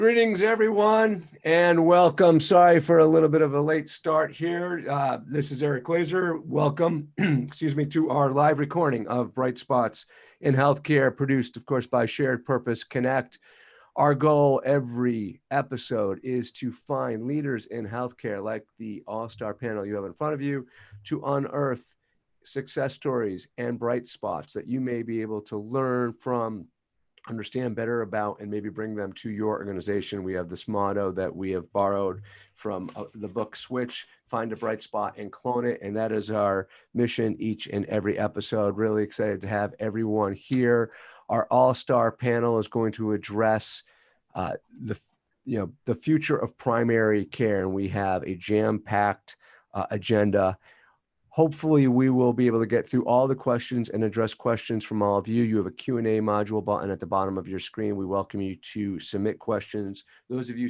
Greetings, everyone, and welcome. Sorry for a little bit of a late start here. This is Eric Glazer. Welcome, excuse me, to our live recording of Bright Spots in Healthcare, produced, of course, by Shared Purpose Connect. Our goal every episode is to find leaders in healthcare, like the all-star panel you have in front of you, to unearth success stories and bright spots that you may be able to learn from, understand better about, and maybe bring them to your organization. We have this motto that we have borrowed from the book Switch, find a bright spot and clone it. And that is our mission each and every episode. Really excited to have everyone here. Our all-star panel is going to address the future of primary care. And we have a jam-packed agenda. Hopefully, we will be able to get through all the questions and address questions from all of you. You have a Q&A module button at the bottom of your screen. We welcome you to submit questions. Those of you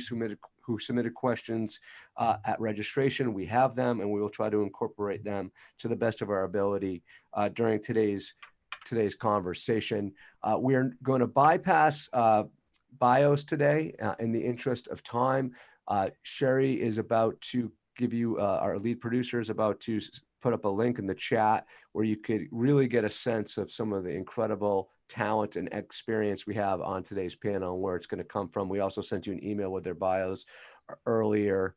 who submitted questions at registration, we have them, and we will try to incorporate them to the best of our ability during today's conversation. We are going to bypass bios today in the interest of time. Sherry is about to give you, our lead producer is about to put up a link in the chat where you could really get a sense of some of the incredible talent and experience we have on today's panel and where it's going to come from. We also sent you an email with their bios earlier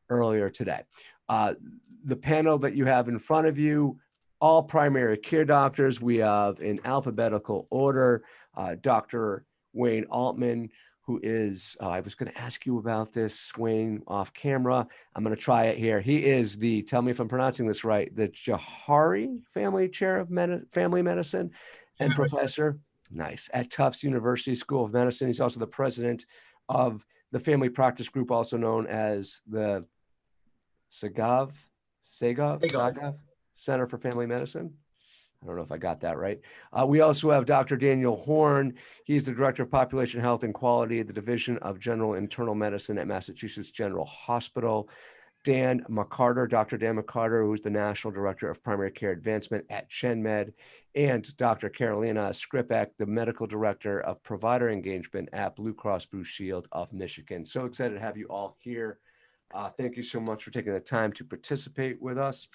today. The panel that you have in front of you, all primary care doctors. We have in alphabetical order, Dr. Wayne Altman, who is, I was going to ask you about this, Wayne, off camera. I'm going to try it here. He is the, tell me if I'm pronouncing this right, the Johari Family Chair of Family Medicine and professor, nice, at Tufts University School of Medicine. He's also the president of the Family Practice Group, also known as the Sagav Center for Family Medicine. I don't know if I got that right. We also have Dr. Daniel Horn. He's the Director of Population Health and Quality at the Division of General Internal Medicine at Massachusetts General Hospital. Dan McCarter, Dr. Dan McCarter, who's the National Director of Primary Care Advancement at ChenMed, and Dr. Carolina Skripek, the Medical Director of Provider Engagement at Blue Cross Blue Shield of Michigan. So excited to have you all here. Thank you so much for taking the time to participate with us.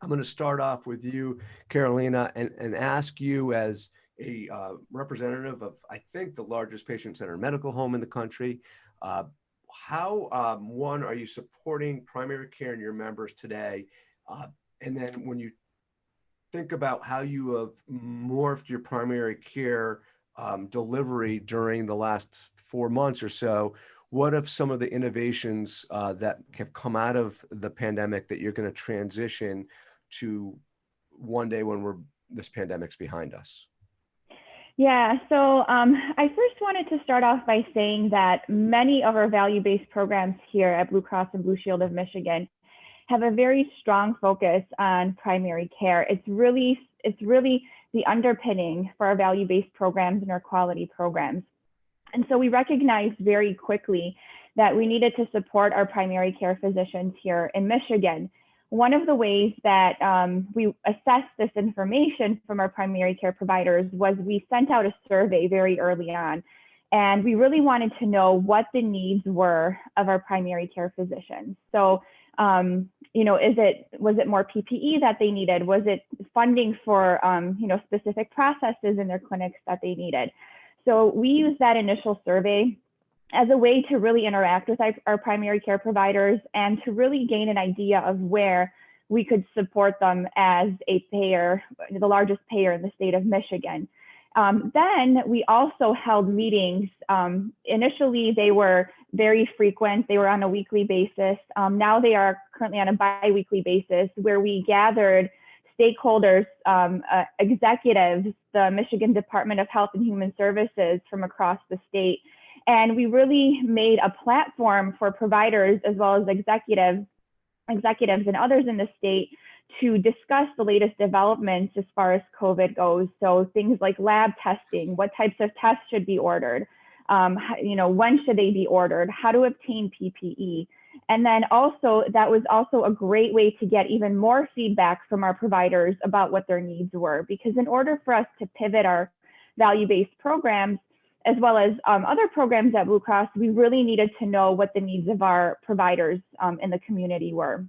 I'm going to start off with you, Carolina, and ask you as a representative of, I think, the largest patient-centered medical home in the country. How, one, are you supporting primary care in your members today? And then when you think about how you have morphed your primary care delivery during the last 4 months or so, what are some of the innovations that have come out of the pandemic that you're going to transition to one day when this pandemic's behind us? Yeah, so I first wanted to start off by saying that many of our value-based programs here at Blue Cross and Blue Shield of Michigan have a very strong focus on primary care. It's really the underpinning for our value-based programs and our quality programs. And so we recognized very quickly that we needed to support our primary care physicians here in Michigan. One of the ways that we assessed this information from our primary care providers was we sent out a survey very early on, and we really wanted to know what the needs were of our primary care physicians. So, was it more PPE that they needed? Was it funding for, specific processes in their clinics that they needed? So we used that initial survey as a way to really interact with our primary care providers and to really gain an idea of where we could support them as a payer, the largest payer in the state of Michigan. Then we also held meetings. Initially, they were very frequent. They were on a weekly basis. Now they are currently on a bi-weekly basis, where we gathered stakeholders, executives, the Michigan Department of Health and Human Services from across the state. And we really made a platform for providers as well as executives and others in the state to discuss the latest developments as far as COVID goes. So things like lab testing, what types of tests should be ordered, when should they be ordered, how to obtain PPE. And then also, that was also a great way to get even more feedback from our providers about what their needs were. Because in order for us to pivot our value-based programs as well as other programs at Blue Cross, we really needed to know what the needs of our providers in the community were.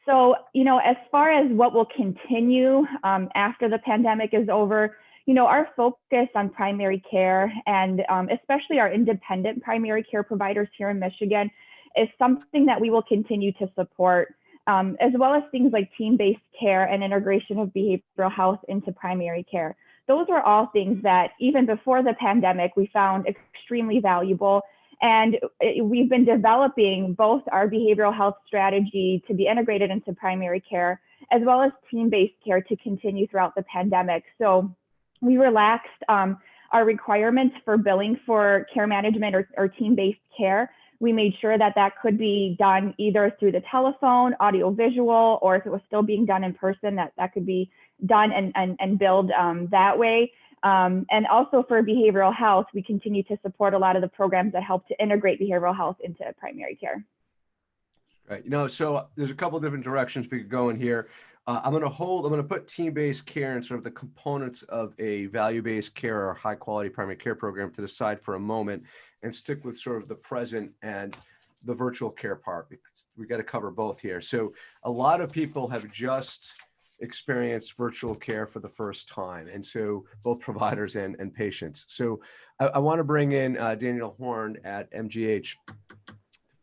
So, as far as what will continue after the pandemic is over, our focus on primary care and especially our independent primary care providers here in Michigan is something that we will continue to support, as well as things like team-based care and integration of behavioral health into primary care. Those are all things that even before the pandemic, we found extremely valuable. And we've been developing both our behavioral health strategy to be integrated into primary care, as well as team-based care to continue throughout the pandemic. So we relaxed our requirements for billing for care management or team-based care. We made sure that that could be done either through the telephone, audio visual, or if it was still being done in person, that could be done and billed that way. And also for behavioral health, we continue to support a lot of the programs that help to integrate behavioral health into primary care. Right. So there's a couple of different directions we could go in here. I'm going to put team-based care and sort of the components of a value-based care or high-quality primary care program to the side for a moment and stick with sort of the present and the virtual care part, because we got to cover both here. So a lot of people have just experienced virtual care for the first time, and so both providers and patients. So I want to bring in Daniel Horn at MGH to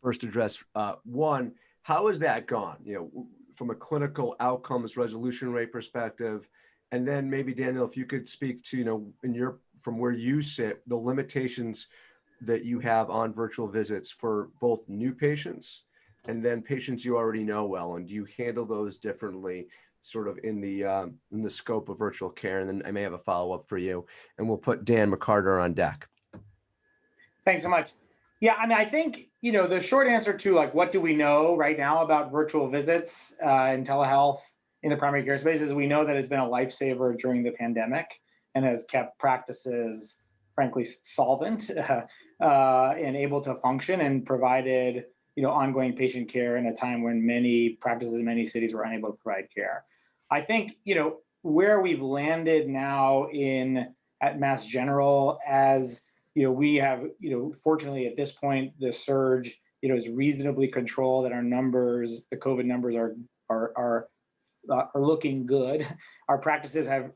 first address one, how has that gone? From a clinical outcomes resolution rate perspective, and then maybe Daniel, if you could speak to from where you sit, the limitations that you have on virtual visits for both new patients and then patients you already know well, and do you handle those differently, sort of in the scope of virtual care? And then I may have a follow-up for you, and we'll put Dan McCarter on deck. Thanks so much. Yeah, I think, the short answer to what do we know right now about virtual visits and telehealth in the primary care space is we know that it's been a lifesaver during the pandemic and has kept practices, frankly, solvent and able to function, and provided, ongoing patient care in a time when many practices in many cities were unable to provide care. I think, where we've landed now at Mass General, as we have, fortunately at this point, the surge, is reasonably controlled, and our numbers, the COVID numbers are looking good. Our practices have,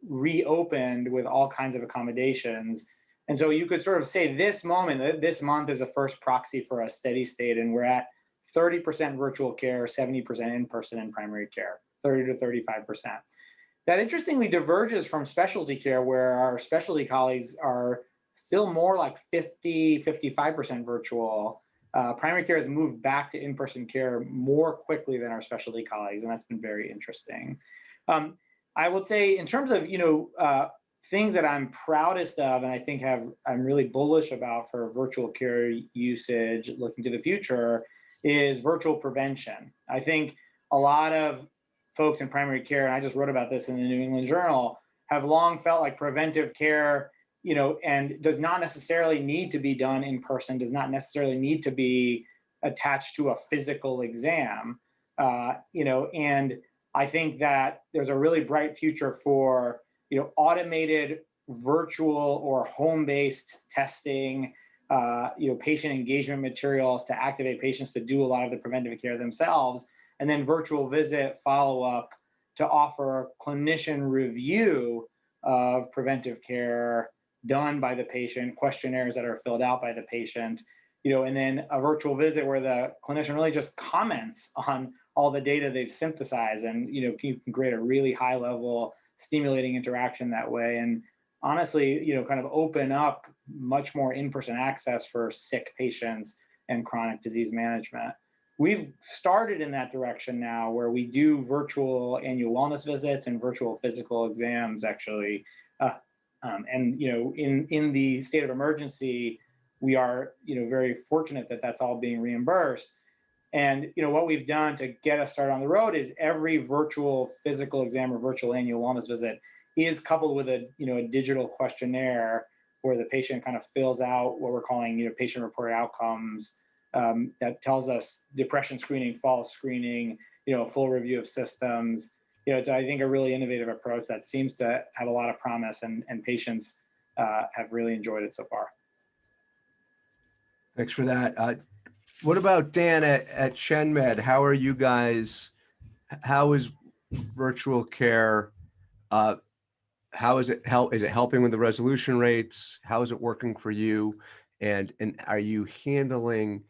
reopened with all kinds of accommodations. And so you could sort of say this month is a first proxy for a steady state, and we're at 30% virtual care, 70% in-person in primary care, 30 to 35%. That interestingly diverges from specialty care, where our specialty colleagues are still more like 50, 55% virtual. Primary care has moved back to in-person care more quickly than our specialty colleagues, and that's been very interesting. I would say in terms of, things that I'm proudest of, and I think I'm really bullish about for virtual care usage looking to the future, is virtual prevention. I think a lot of folks in primary care, and I just wrote about this in the New England Journal, have long felt like preventive care, and does not necessarily need to be done in person, does not necessarily need to be attached to a physical exam, and I think that there's a really bright future for, automated virtual or home-based testing, patient engagement materials to activate patients to do a lot of the preventive care themselves, and then virtual visit follow-up to offer clinician review of preventive care done by the patient, questionnaires that are filled out by the patient, and then a virtual visit where the clinician really just comments on all the data they've synthesized, and you can create a really high level stimulating interaction that way, and honestly, kind of open up much more in-person access for sick patients and chronic disease management. We've started in that direction now, where we do virtual annual wellness visits and virtual physical exams, actually. And in the state of emergency, we are very fortunate that that's all being reimbursed. And what we've done to get us started on the road is every virtual physical exam or virtual annual wellness visit is coupled with a digital questionnaire where the patient kind of fills out what we're calling patient-reported outcomes, that tells us depression screening, fall screening, a full review of systems. It's, I think, a really innovative approach that seems to have a lot of promise, and patients have really enjoyed it so far. Thanks for that. What about Dan at ChenMed? How are you guys? How is virtual care? How is it help? Is it helping with the resolution rates? How is it working for you? And are you handling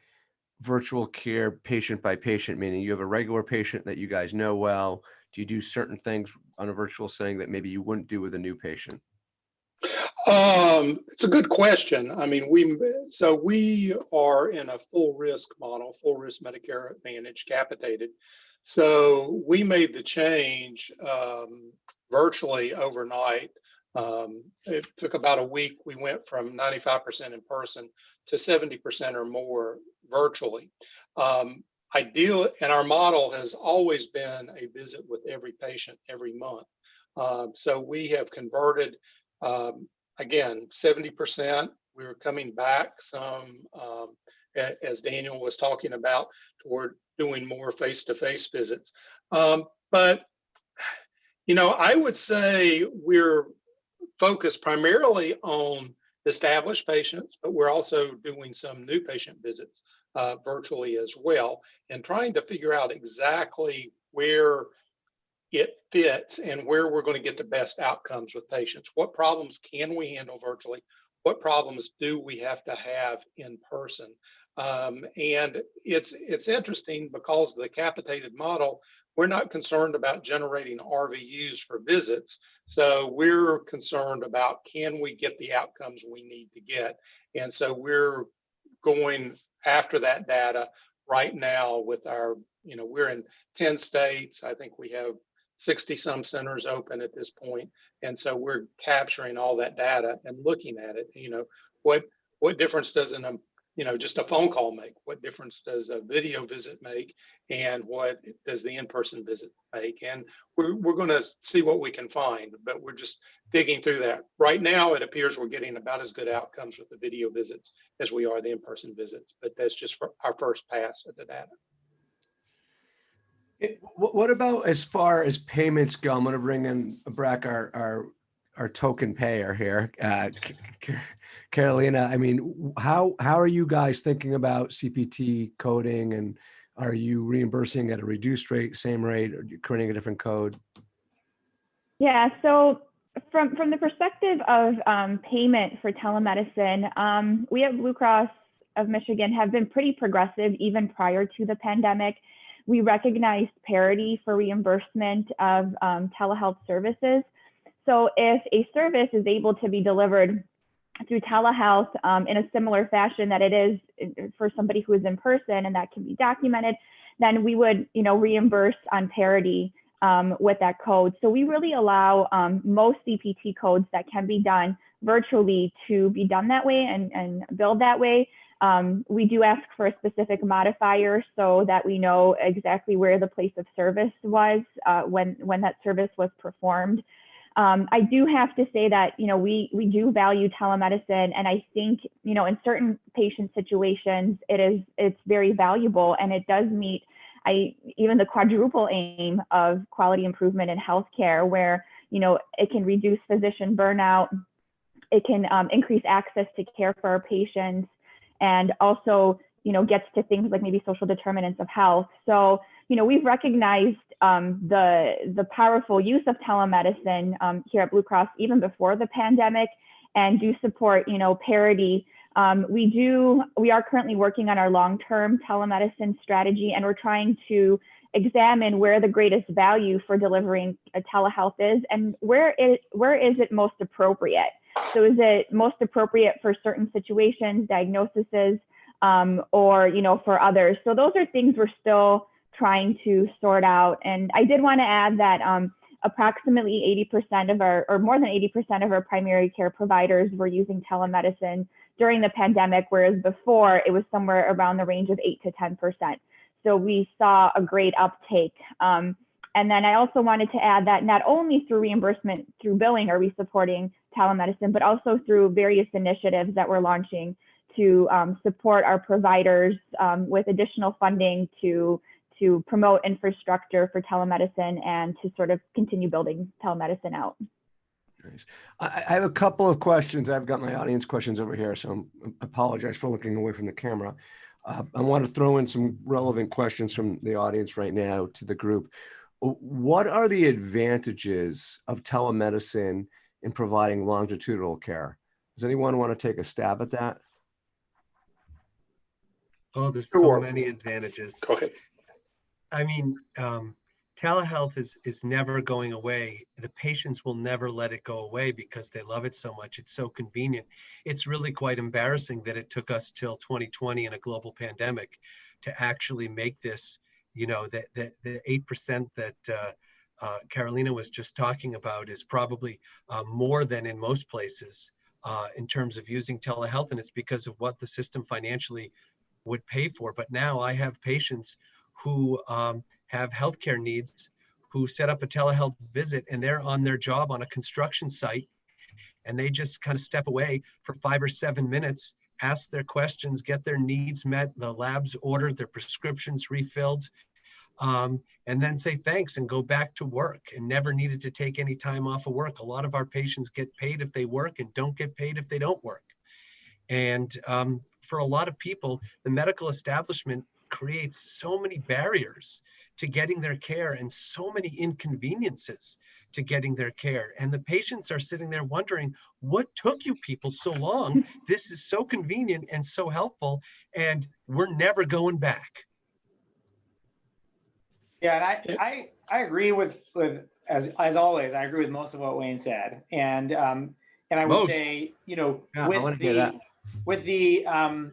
virtual care patient by patient? Meaning you have a regular patient that you guys know well. Do you do certain things on a virtual setting that maybe you wouldn't do with a new patient? It's a good question. I mean, we are in a full risk model, full risk Medicare Advantage, capitated. So we made the change virtually overnight. It took about a week. We went from 95% in person to 70% or more virtually. Ideal, and our model has always been a visit with every patient every month. So we have converted. Again, 70%, we were coming back some, as Daniel was talking about, toward doing more face-to-face visits. But, you know, I would say we're focused primarily on established patients, but we're also doing some new patient visits virtually as well, and trying to figure out exactly where it fits and where we're going to get the best outcomes with patients. What problems can we handle virtually? What problems do we have to have in person? And it's interesting because of the capitated model, we're not concerned about generating RVUs for visits. So we're concerned about, can we get the outcomes we need to get? And so we're going after that data right now with our, you know, we're in 10 states. I think we have 60 some centers open at this point. And so we're capturing all that data and looking at it. You know, what difference does just a phone call make? What difference does a video visit make? And what does the in-person visit make? And we're going to see what we can find, but we're just digging through that. Right now, it appears we're getting about as good outcomes with the video visits as we are the in-person visits, but that's just for our first pass at the data. What about as far as payments go? I'm going to bring in Brack, our token payer here, Carolina. I mean, how are you guys thinking about CPT coding, and are you reimbursing at a reduced rate, same rate, or creating a different code? Yeah, so from the perspective of payment for telemedicine, we at Blue Cross of Michigan have been pretty progressive even prior to the pandemic. We recognized parity for reimbursement of telehealth services. So if a service is able to be delivered through telehealth in a similar fashion that it is for somebody who is in person, and that can be documented, then we would, reimburse on parity with that code. So we really allow most CPT codes that can be done virtually to be done that way and billed that way. We do ask for a specific modifier so that we know exactly where the place of service was when that service was performed. I do have to say that, we do value telemedicine, and I think, in certain patient situations, it's very valuable, and it does meet even the quadruple aim of quality improvement in healthcare, where, it can reduce physician burnout, it can increase access to care for our patients, and also, gets to things like maybe social determinants of health. So, we've recognized the powerful use of telemedicine here at Blue Cross even before the pandemic, and do support, parity. We are currently working on our long-term telemedicine strategy, and we're trying to examine where the greatest value for delivering a telehealth is, and where is it most appropriate. So is it most appropriate for certain situations, diagnoses, or, for others? So those are things we're still trying to sort out. And I did want to add that approximately 80% of or more than 80% of our primary care providers were using telemedicine during the pandemic, whereas before it was somewhere around the range of 8 to 10%. So we saw a great uptake. And then I also wanted to add that not only through reimbursement, through billing, are we supporting telemedicine, but also through various initiatives that we're launching to support our providers with additional funding to promote infrastructure for telemedicine and to sort of continue building telemedicine out. Nice. I have a couple of questions. I've got my audience questions over here, so I apologize for looking away from the camera. I want to throw in some relevant questions from the audience right now to the group. What are the advantages of telemedicine in providing longitudinal care? Does anyone want to take a stab at that? Oh, there's Sure. so many advantages. Go ahead. I mean, telehealth is never going away. The patients will never let it go away because they love it so much. It's so convenient. It's really quite embarrassing that it took us till 2020 in a global pandemic to actually make this, you know, the 8% that Carolina was just talking about is probably more than in most places in terms of using telehealth. And it's because of what the system financially would pay for. But now I have patients who have healthcare needs who set up a telehealth visit and they're on their job on a construction site and they just kind of step away for 5 or 7 minutes, ask their questions, get their needs met, the labs ordered, their prescriptions refilled, and then say thanks and go back to work and never needed to take any time off of work. A lot of our patients get paid if they work and don't get paid if they don't work. And for a lot of people, the medical establishment creates so many barriers to getting their care and so many inconveniences to getting their care. And the patients are sitting there wondering, what took you people so long? This is so convenient and so helpful, and we're never going back. Yeah, and I agree with as always, I agree with most of what Wayne said. And I would say, you know, with the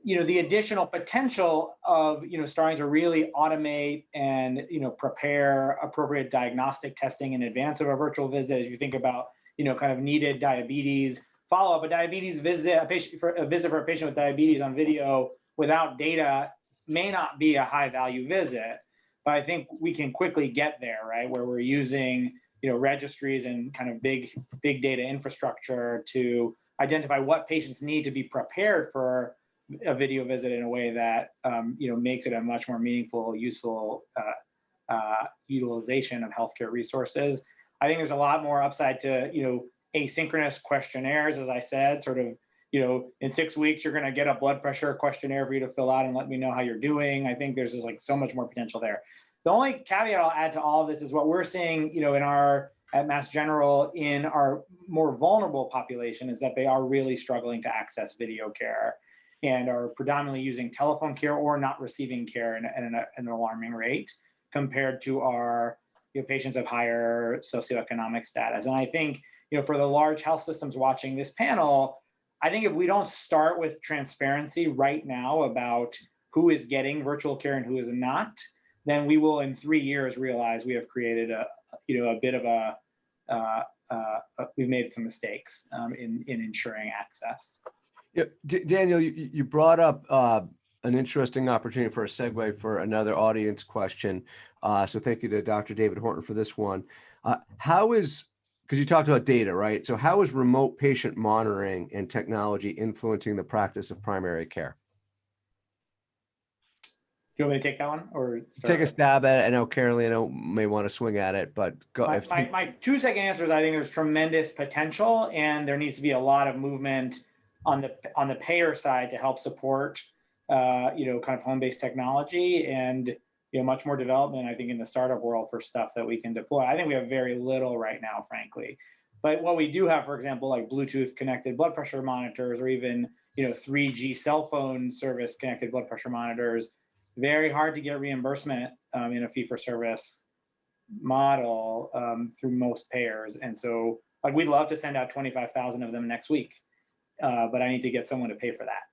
you know, the additional potential of, you know, starting to really automate and, you know, prepare appropriate diagnostic testing in advance of a virtual visit. As you think about, you know, kind of needed diabetes follow-up, a diabetes visit, a visit for a patient with diabetes on video without data may not be a high value visit, but I think we can quickly get there, right? Where we're using, you know, registries and kind of big data infrastructure to identify what patients need to be prepared for a video visit in a way that you know, makes it a much more meaningful, useful utilization of healthcare resources. I think there's a lot more upside to, you know, asynchronous questionnaires, as I said, sort of, you know, in 6 weeks you're going to get a blood pressure questionnaire for you to fill out and let me know how you're doing. I think there's just like so much more potential there. The only caveat I'll add to all of this is what we're seeing, you know, at Mass General in our more vulnerable population is that they are really struggling to access video care and are predominantly using telephone care or not receiving care at an alarming rate compared to our, you know, patients of higher socioeconomic status. And I think, you know, for the large health systems watching this panel, I think if we don't start with transparency right now about who is getting virtual care and who is not, then we will in 3 years realize we have created a, you know, a bit of we've made some mistakes in ensuring access. Yeah, Daniel, you brought up an interesting opportunity for a segue for another audience question. So thank you to Dr. David Horton for this one. Because you talked about data, right? So how is remote patient monitoring and technology influencing the practice of primary care? Do you want me to take that one or take a stab at it? I know Carolina may want to swing at it, but go. My 2-second answer is I think there's tremendous potential and there needs to be a lot of movement on the payer side to help support, you know, kind of home-based technology and, you know, much more development, I think, in the startup world for stuff that we can deploy. I think we have very little right now, frankly. But what we do have, for example, like Bluetooth connected blood pressure monitors or even, you know, 3G cell phone service connected blood pressure monitors, very hard to get reimbursement in a fee-for-service model through most payers. And so like, we'd love to send out 25,000 of them next week. But I need to get someone to pay for that.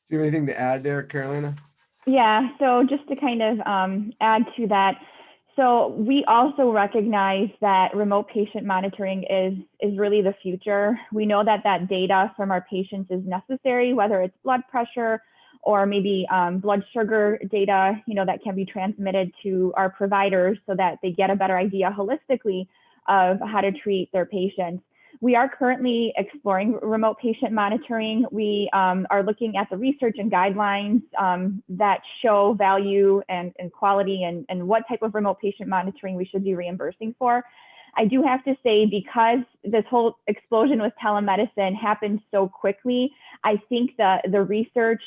Do you have anything to add there, Carolina? Yeah, so just to kind of add to that, so we also recognize that remote patient monitoring is really the future. We know that data from our patients is necessary, whether it's blood pressure or maybe blood sugar data, you know, that can be transmitted to our providers so that they get a better idea holistically of how to treat their patients. We are currently exploring remote patient monitoring. We are looking at the research and guidelines that show value and quality and what type of remote patient monitoring we should be reimbursing for. I do have to say, because this whole explosion with telemedicine happened so quickly, I think the research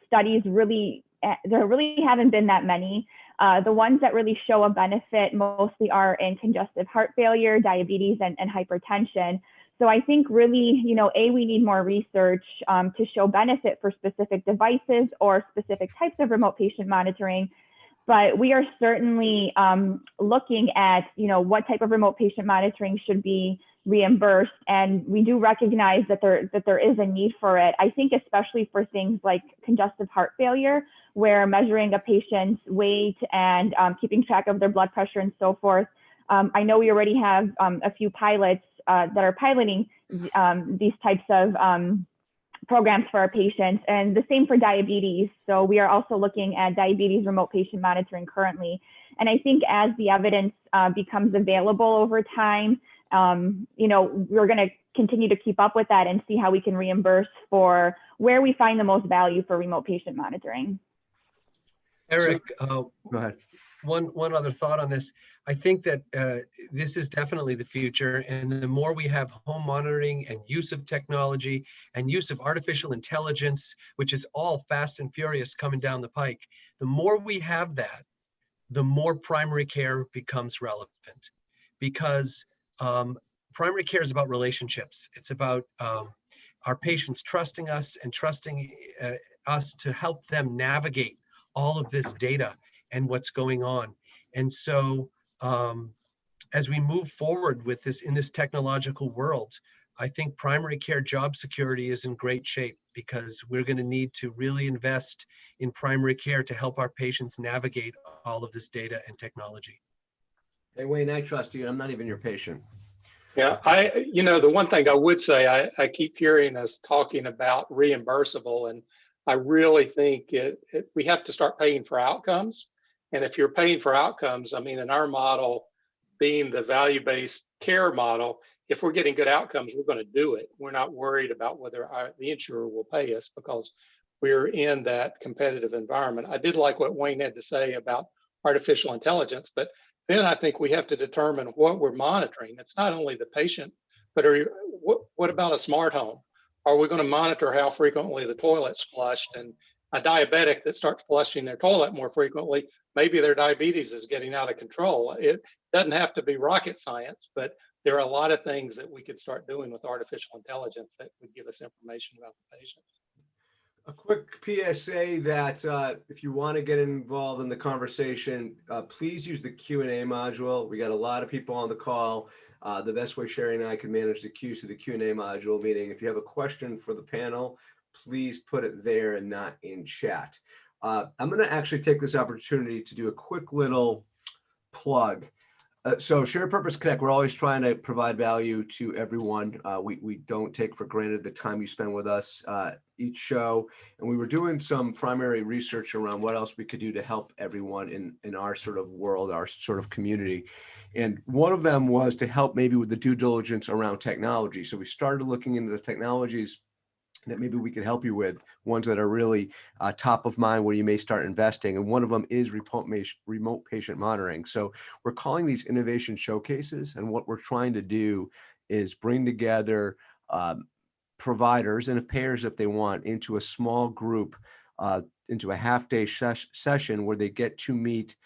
studies there really haven't been that many. The ones that really show a benefit mostly are in congestive heart failure, diabetes, and hypertension. So I think really, we need more research to show benefit for specific devices or specific types of remote patient monitoring. But we are certainly looking at, what type of remote patient monitoring should be reimbursed. And we do recognize that there is a need for it. I think especially for things like congestive heart failure, where measuring a patient's weight and keeping track of their blood pressure and so forth. I know we already have a few pilots that are piloting these types of programs for our patients, and the same for diabetes. So we are also looking at diabetes remote patient monitoring currently. And I think as the evidence becomes available over time, we're going to continue to keep up with that and see how we can reimburse for where we find the most value for remote patient monitoring. Eric, Go ahead. One other thought on this. I think that this is definitely the future, and the more we have home monitoring and use of technology and use of artificial intelligence, which is all fast and furious coming down the pike, the more we have that, the more primary care becomes relevant, because primary care is about relationships. It's about our patients trusting us and trusting us to help them navigate all of this data and what's going on. And so as we move forward with this in this technological world, I think primary care job security is in great shape, because we're going to need to really invest in primary care to help our patients navigate all of this data and technology. Hey, Wayne, I trust you. I'm not even your patient. Yeah, the one thing I would say, I keep hearing us talking about reimbursable, and I really think we have to start paying for outcomes. And if you're paying for outcomes, I mean, in our model, being the value-based care model, if we're getting good outcomes, we're going to do it. We're not worried about whether the insurer will pay us, because we're in that competitive environment. I did like what Wayne had to say about artificial intelligence, but then I think we have to determine what we're monitoring. It's not only the patient, but what about a smart home? Are we going to monitor how frequently the toilet's flushed? And a diabetic that starts flushing their toilet more frequently, maybe their diabetes is getting out of control. It doesn't have to be rocket science, but there are a lot of things that we could start doing with artificial intelligence that would give us information about the patient. A quick PSA that if you want to get involved in the conversation, please use the Q&A module. We got a lot of people on the call. The best way Sherry and I can manage the queues to the Q&A module, meaning if you have a question for the panel, please put it there and not in chat. I'm going to actually take this opportunity to do a quick little plug. So Shared Purpose Connect, we're always trying to provide value to everyone. We don't take for granted the time you spend with us each show. And we were doing some primary research around what else we could do to help everyone in our sort of world, our sort of community. And one of them was to help maybe with the due diligence around technology. So we started looking into the technologies that maybe we could help you with, ones that are really top of mind where you may start investing. And one of them is remote patient monitoring. So we're calling these innovation showcases. And what we're trying to do is bring together providers and payers, if they want, into a small group, into a half-day session where they get to meet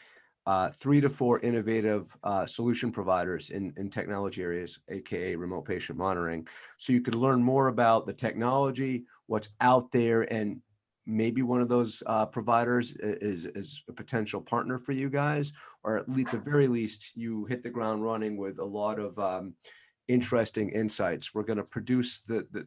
3 to 4 innovative solution providers in technology areas, aka remote patient monitoring. So you could learn more about the technology, what's out there, and maybe one of those providers is a potential partner for you guys, or at least, at the very least, you hit the ground running with a lot of interesting insights. We're going to produce the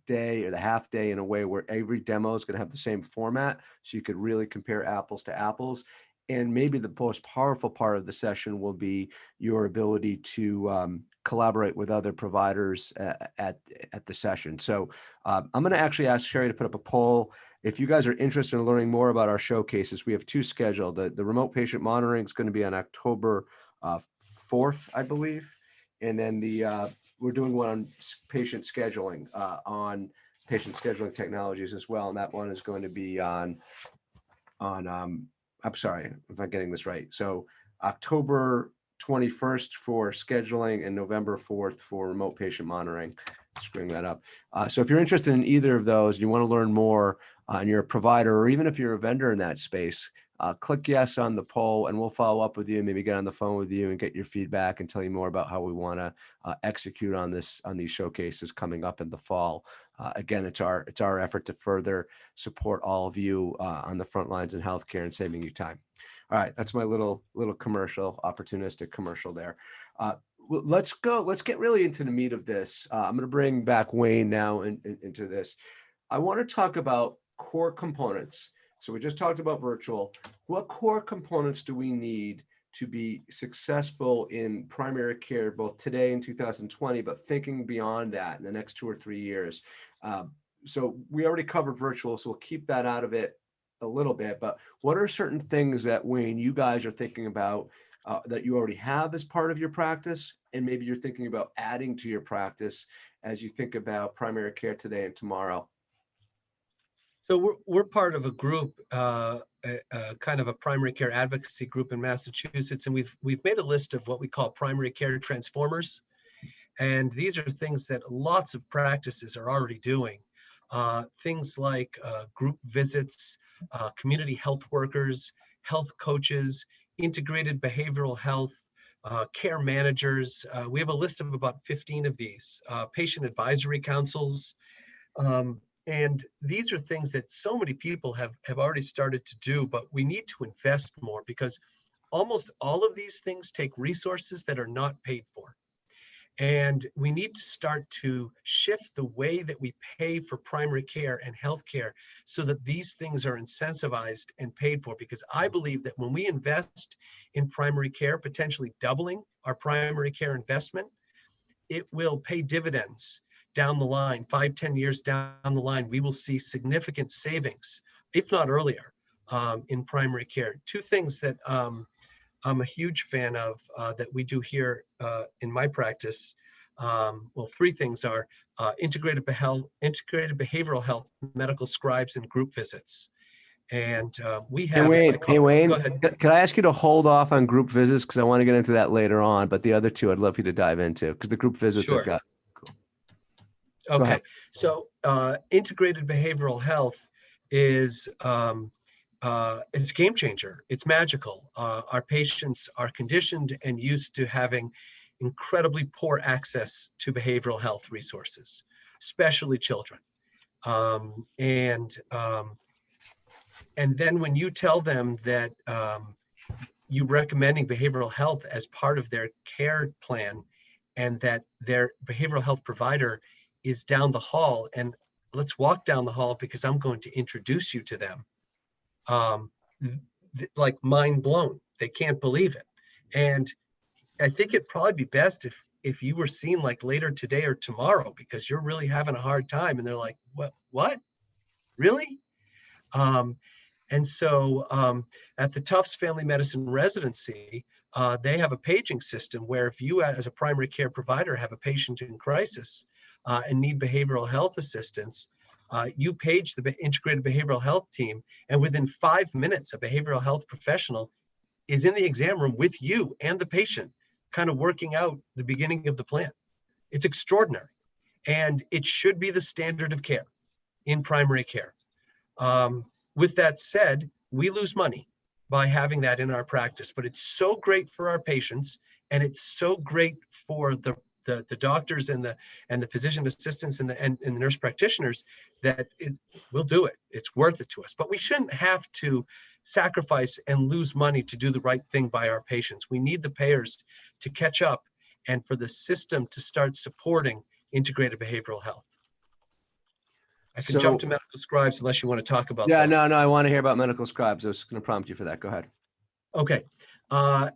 day or the half day in a way where every demo is going to have the same format, so you could really compare apples to apples. And maybe the most powerful part of the session will be your ability to collaborate with other providers at the session. So I'm going to actually ask Sherry to put up a poll. If you guys are interested in learning more about our showcases, we have 2 scheduled. The remote patient monitoring is going to be on October 4th, I believe. And then we're doing one on patient scheduling, on patient scheduling technologies as well. And that one is going to be on I'm sorry if I'm getting this right. So October 21st for scheduling and November 4th for remote patient monitoring. Screwing that up. So if you're interested in either of those, you want to learn more, and you're a provider, or even if you're a vendor in that space, click yes on the poll, and we'll follow up with you, maybe get on the phone with you and get your feedback and tell you more about how we want to execute on these showcases coming up in the fall. Again, it's our effort to further support all of you on the front lines in healthcare and saving you time. All right, that's my little commercial, opportunistic commercial there. Let's get really into the meat of this. I'm going to bring back Wayne now into this. I want to talk about core components. So we just talked about virtual. What core components do we need to be successful in primary care, both today in 2020, but thinking beyond that in the next 2 or 3 years? So we already covered virtual, so we'll keep that out of it a little bit. But what are certain things that, Wayne, you guys are thinking about that you already have as part of your practice, and maybe you're thinking about adding to your practice as you think about primary care today and tomorrow? So we're part of a group, kind of a primary care advocacy group in Massachusetts, and we've made a list of what we call primary care transformers, and these are things that lots of practices are already doing. Things like group visits, community health workers, health coaches, integrated behavioral health, care managers. We have a list of about 15 of these, patient advisory councils. And these are things that so many people have already started to do, but we need to invest more because almost all of these things take resources that are not paid for. And we need to start to shift the way that we pay for primary care and healthcare so that these things are incentivized and paid for. Because I believe that when we invest in primary care, potentially doubling our primary care investment, it will pay dividends down the line. 5-10 years down the line, we will see significant savings, if not earlier, in primary care. Two things that I'm a huge fan of that we do here in my practice. Well, three things are integrated behavioral health, medical scribes, and group visits. And we have Hey Wayne, Go ahead. can I ask you to hold off on group visits? Because I want to get into that later on, but the other two I'd love you to dive into, because the group visits Sure. I've got. Okay, so integrated behavioral health is it's a game changer. It's magical. Our patients are conditioned and used to having incredibly poor access to behavioral health resources, especially children. And then when you tell them that you're recommending behavioral health as part of their care plan, and that their behavioral health provider is down the hall, and let's walk down the hall because I'm going to introduce you to them. Like mind blown. They can't believe it. And I think it'd probably be best if you were seen like later today or tomorrow, because you're really having a hard time. And they're like, what? Really? And so at the Tufts Family Medicine Residency, they have a paging system where if you as a primary care provider have a patient in crisis and need behavioral health assistance, you page the integrated behavioral health team, and within 5 minutes, a behavioral health professional is in the exam room with you and the patient, kind of working out the beginning of the plan. It's extraordinary, and it should be the standard of care in primary care. With that said, we lose money by having that in our practice, but it's so great for our patients, and it's so great for the doctors and the physician assistants and the nurse practitioners that we'll do it. It's worth it to us. But we shouldn't have to sacrifice and lose money to do the right thing by our patients. We need the payers to catch up and for the system to start supporting integrated behavioral health. I can jump to medical scribes unless you want to talk about that. No, I want to hear about medical scribes. I was going to prompt you for that. Go ahead. Okay.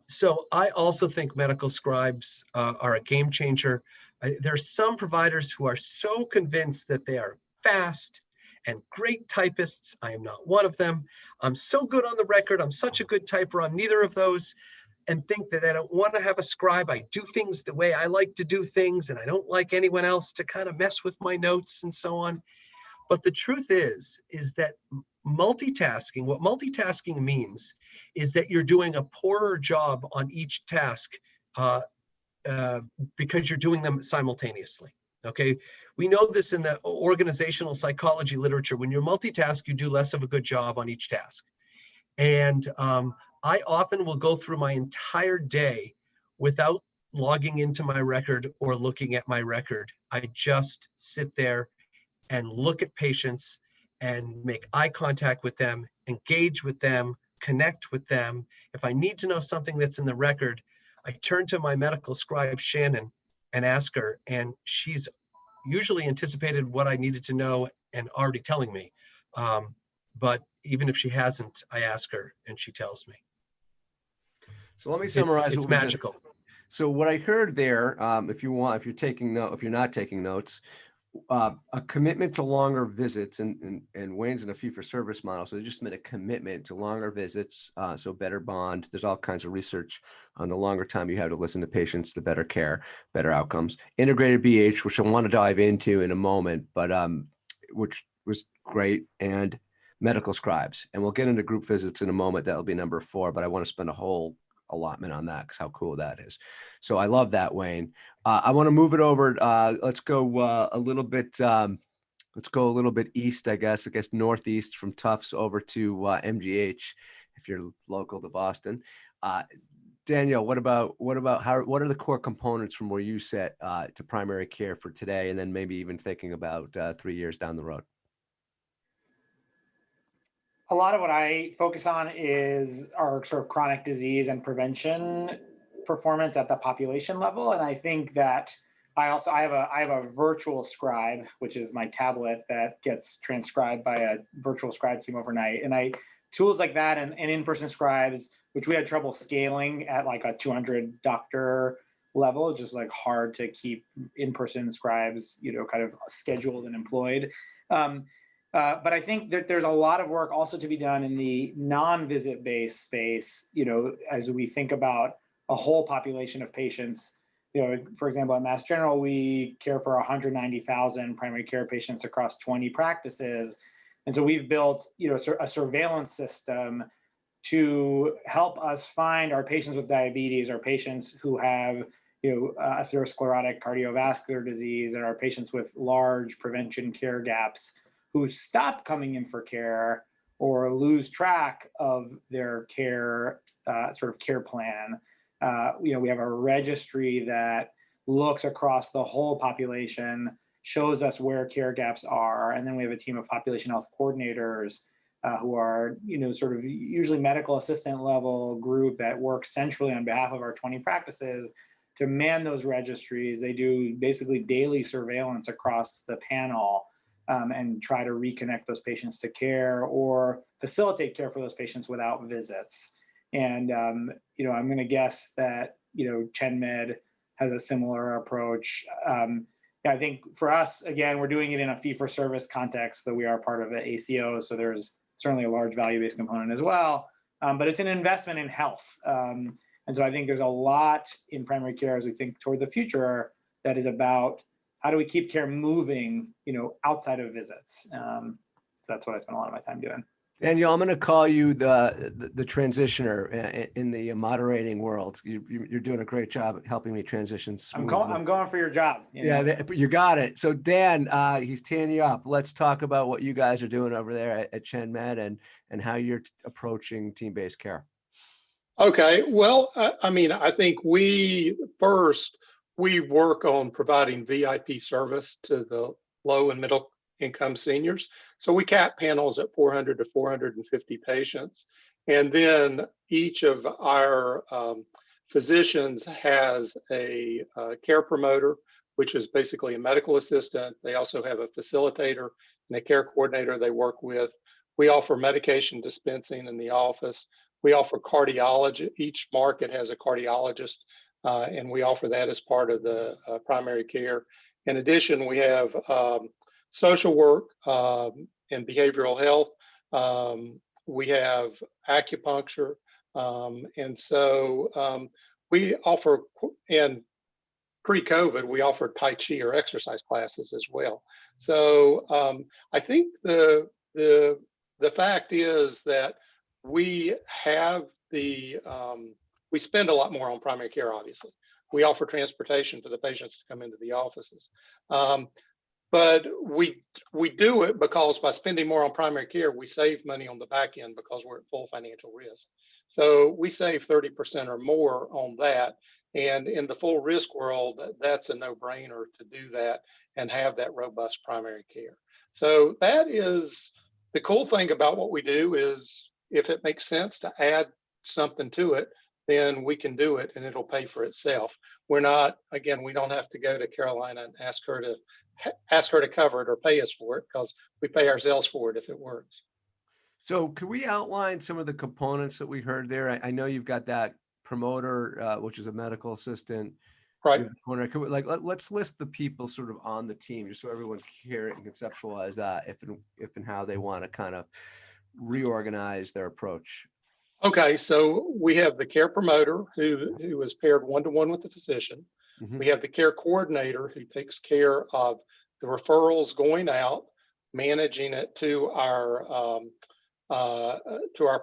So I also think medical scribes are a game changer. There are some providers who are so convinced that they are fast and great typists. I am not one of them. I'm so good on the record. I'm such a good typer. I'm neither of those, and think that I don't want to have a scribe. I do things the way I like to do things, and I don't like anyone else to kind of mess with my notes and so on. But the truth is that multitasking, what multitasking means is that you're doing a poorer job on each task because you're doing them simultaneously. Okay, we know this in the organizational psychology literature. When you're multitask, you do less of a good job on each task. And I often will go through my entire day without logging into my record or looking at my record. I just sit there and look at patients and make eye contact with them, engage with them, connect with them. If I need to know something that's in the record, I turn to my medical scribe, Shannon, and ask her, and she's usually anticipated what I needed to know and already telling me. But even if she hasn't, I ask her and she tells me. So let me summarize. It's magical. So what I heard there, if you're taking note, if you're not taking notes, a commitment to longer visits, and Wayne's in a fee-for-service model, so they just made a commitment to longer visits, so better bond. There's all kinds of research on the longer time you have to listen to patients, the better care, better outcomes. Integrated BH, which I want to dive into in a moment, but which was great, and medical scribes, and we'll get into group visits in a moment. That'll be number 4, but I want to spend a whole allotment on that because how cool that is. So I love that, Wayne. I want to move it over. Let's go a little bit. Let's go a little bit east, I guess northeast from Tufts over to MGH, if you're local to Boston. Danielle, what are the core components from where you sit to primary care for today, and then maybe even thinking about 3 years down the road? A lot of what I focus on is our sort of chronic disease and prevention performance at the population level. And I think that I have a virtual scribe, which is my tablet that gets transcribed by a virtual scribe team overnight. And tools like that and in-person scribes, which we had trouble scaling at like a 200 doctor level, just like hard to keep in-person scribes, kind of scheduled and employed. But I think that there's a lot of work also to be done in the non-visit based space, as we think about a whole population of patients. For example, at Mass General, we care for 190,000 primary care patients across 20 practices. And so we've built, a surveillance system to help us find our patients with diabetes, our patients who have, atherosclerotic cardiovascular disease, and our patients with large prevention care gaps, who stop coming in for care or lose track of their care, care plan. We have a registry that looks across the whole population, shows us where care gaps are, and then we have a team of population health coordinators who are, usually medical assistant level group that works centrally on behalf of our 20 practices to man those registries. They do basically daily surveillance across the panel. And try to reconnect those patients to care or facilitate care for those patients without visits. And, I'm going to guess that, ChenMed has a similar approach. I think for us, again, we're doing it in a fee-for-service context, that we are part of the ACO. So there's certainly a large value-based component as well. But it's an investment in health. And so I think there's a lot in primary care as we think toward the future that is about how do we keep care moving, outside of visits? So that's what I spend a lot of my time doing. Daniel, I'm going to call you the transitioner in the moderating world. You're doing a great job at helping me transition smoothly. I'm going for your job. Yeah, you got it. So Dan, he's teeing you up. Let's talk about what you guys are doing over there at ChenMed and how you're approaching team-based care. Okay, well, I think we work on providing VIP service to the low and middle income seniors. So we cap panels at 400 to 450 patients. And then each of our physicians has a care promoter, which is basically a medical assistant. They also have a facilitator and a care coordinator they work with. We offer medication dispensing in the office. We offer cardiology. Each market has a cardiologist. And we offer that as part of the primary care. In addition, we have social work and behavioral health. We have acupuncture. And so we offer, and pre-COVID, we offered Tai Chi or exercise classes as well. So I think the fact is that we have we spend a lot more on primary care, obviously. we offer transportation for the patients to come into the offices. But we do it because by spending more on primary care, we save money on the back end because we're at full financial risk. So we save 30% or more on that. And in the full risk world, that's a no-brainer to do that and have that robust primary care. So that is the cool thing about what we do, is if it makes sense to add something to it, then we can do it and it'll pay for itself. We're not, again, we don't have to go to Carolina and ask her to cover it or pay us for it, because we pay ourselves for it if it works. So can we outline some of the components that we heard there? I know you've got that promoter, which is a medical assistant. Right. You have the corner. Let's list the people sort of on the team, just so everyone can hear it and conceptualize that if and how they want to kind of reorganize their approach. Okay, so we have the care promoter who is paired one-to-one with the physician. Mhm. We have the care coordinator who takes care of the referrals going out, managing it to our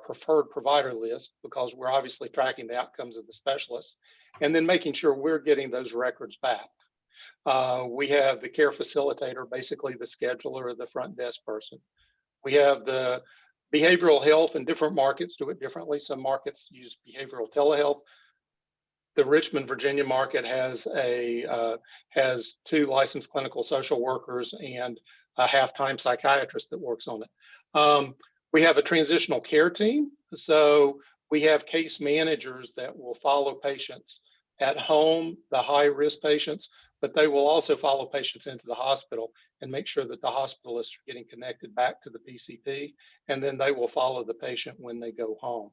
preferred provider list, because we're obviously tracking the outcomes of the specialists, and then making sure we're getting those records back. We have the care facilitator, basically the scheduler or the front desk person. We have the behavioral health, and different markets do it differently. Some markets use behavioral telehealth. The Richmond, Virginia market has has 2 licensed clinical social workers and a half-time psychiatrist that works on it. We have a transitional care team. So we have case managers that will follow patients at home, the high-risk patients, but they will also follow patients into the hospital and make sure that the hospitalists are getting connected back to the PCP, and then they will follow the patient when they go home.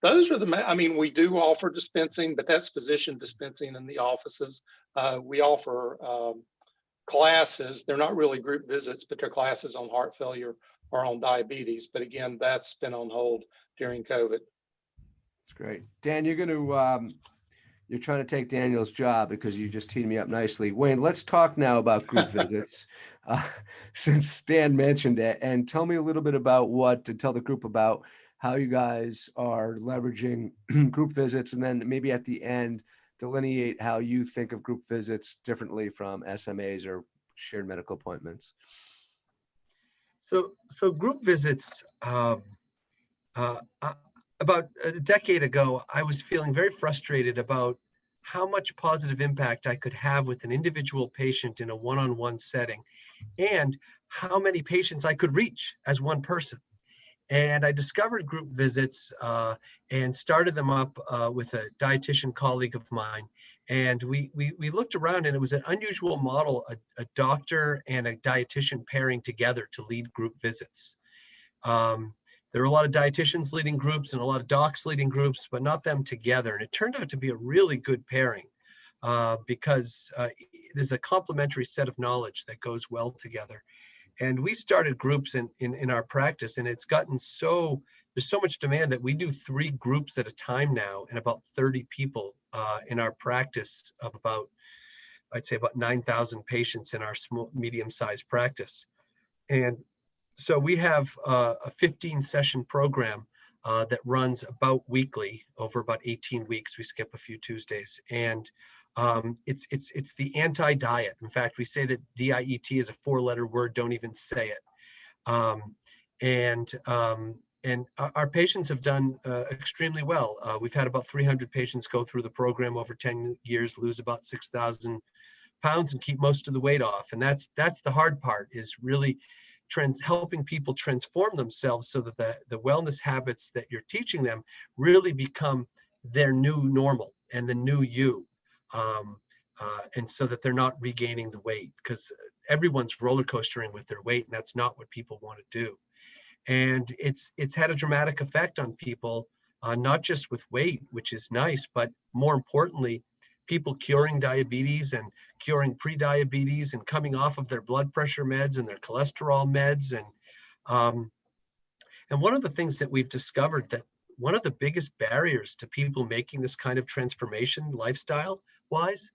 Those are I mean, we do offer dispensing, but that's physician dispensing in the offices. We offer classes. They're not really group visits, but they're classes on heart failure or on diabetes. But again, that's been on hold during COVID. That's great. Dan, you're trying to take Daniel's job because you just teed me up nicely. Wayne, let's talk now about group visits, since Dan mentioned it, and tell me a little bit about tell the group about how you guys are leveraging group visits, and then maybe at the end, delineate how you think of group visits differently from SMAs or shared medical appointments. So group visits, about a decade ago, I was feeling very frustrated about how much positive impact I could have with an individual patient in a one-on-one setting, and how many patients I could reach as one person. And I discovered group visits and started them up with a dietitian colleague of mine. And we looked around, and it was an unusual model, a doctor and a dietitian pairing together to lead group visits. There were a lot of dietitians leading groups and a lot of docs leading groups, but not them together. And it turned out to be a really good pairing because there's a complementary set of knowledge that goes well together. And we started groups in our practice, and it's gotten there's so much demand that we do 3 groups at a time now, and about 30 people in our practice of I'd say about 9,000 patients in our small, medium-sized practice. And so we have a 15-session program that runs about weekly over about 18 weeks. We skip a few Tuesdays, and it's the anti-diet. In fact, we say that DIET is a 4-letter word. Don't even say it. And our patients have done extremely well. We've had about 300 patients go through the program over 10 years, lose about 6,000 pounds, and keep most of the weight off. And that's the hard part, is really helping people transform themselves so that the wellness habits that you're teaching them really become their new normal and the new you. And so that they're not regaining the weight, because everyone's roller coastering with their weight, and that's not what people want to do. And it's had a dramatic effect on people, not just with weight, which is nice, but more importantly, people curing diabetes and curing pre-diabetes and coming off of their blood pressure meds and their cholesterol meds. And one of the things that we've discovered, that one of the biggest barriers to people making this kind of transformation lifestyle wise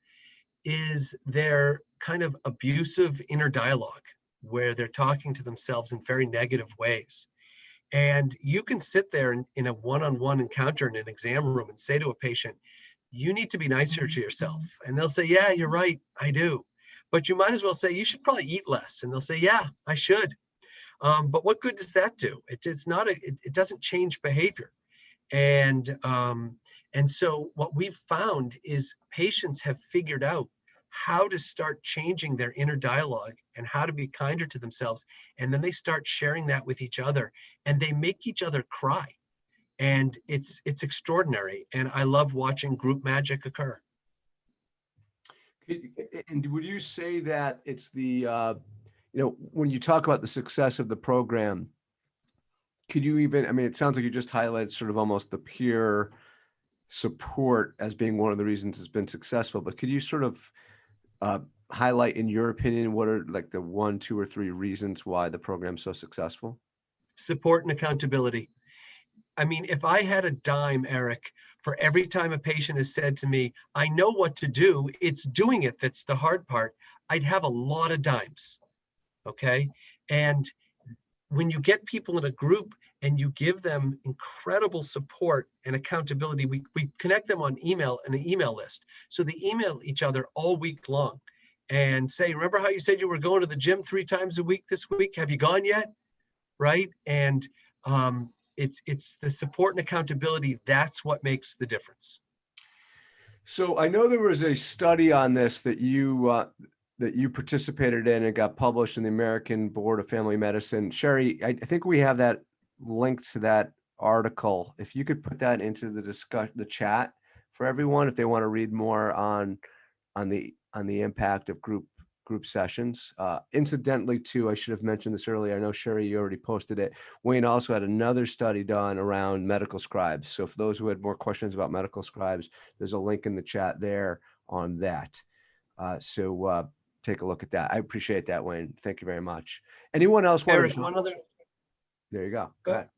is their kind of abusive inner dialogue, where they're talking to themselves in very negative ways. And you can sit there in a one-on-one encounter in an exam room and say to a patient, you need to be nicer to yourself. And they'll say, yeah, you're right, I do. But you might as well say, you should probably eat less. And they'll say, yeah, I should. But what good does that do? It's not it doesn't change behavior. And so what we've found is patients have figured out how to start changing their inner dialogue and how to be kinder to themselves. And then they start sharing that with each other, and they make each other cry. And it's extraordinary. And I love watching group magic occur. And would you say that it's the, when you talk about the success of the program, could you even, I mean, it sounds like you just highlighted sort of almost the peer support as being one of the reasons it's been successful, but could you sort of highlight, in your opinion, what are like the 1, 2, or 3 reasons why the program's so successful? Support and accountability. I mean, if I had a dime, Eric, for every time a patient has said to me, I know what to do, it's doing it that's the hard part, I'd have a lot of dimes. Okay. And when you get people in a group and you give them incredible support and accountability, we connect them on email and an email list. So they email each other all week long and say, remember how you said you were going to the gym 3 times a week this week? Have you gone yet? Right. And it's the support and accountability. That's what makes the difference. So I know there was a study on this that you participated in and got published in the American Board of Family Medicine. Sherry, I think we have that linked to that article. If you could put that into the chat for everyone, if they want to read more on the impact of group sessions. Incidentally, too, I should have mentioned this earlier. I know, Sherry, you already posted it. Wayne also had another study done around medical scribes. So for those who had more questions about medical scribes, there's a link in the chat there on that. So take a look at that. I appreciate that, Wayne. Thank you very much. Anyone else want Eric, to? one other. There you go. Go ahead.